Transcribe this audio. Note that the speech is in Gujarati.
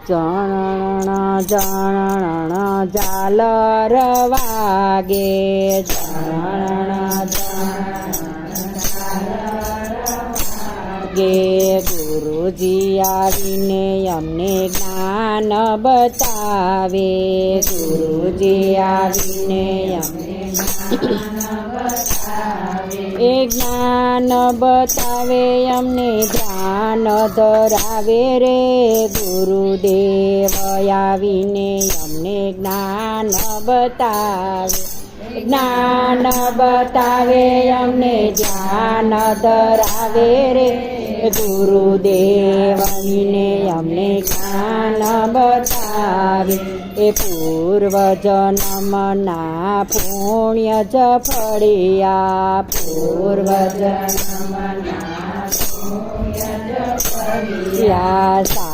જણણ જણણ ઝાલર વાગે, જણણ ગે ગુરુજી આવીને અમને જ્ઞાન બતાવે, ગુરુજી આવીને અમને એ જ્ઞાન બતાવે, અમને ધ્યાન ધરાવે રે, ગુરુદેવ આવીને અમને જ્ઞાન બતાવે, જ્ઞાન બતાવે, અમને ધ્યાન ધરાવે રે, ગુરુદેવ આવીને અમને જ્ઞાન બતાવે, એ પૂર્વજન્મના પુણ્ય જ ફળિયા, પૂર્વજન્મના પુણ્ય જ ફળિયા.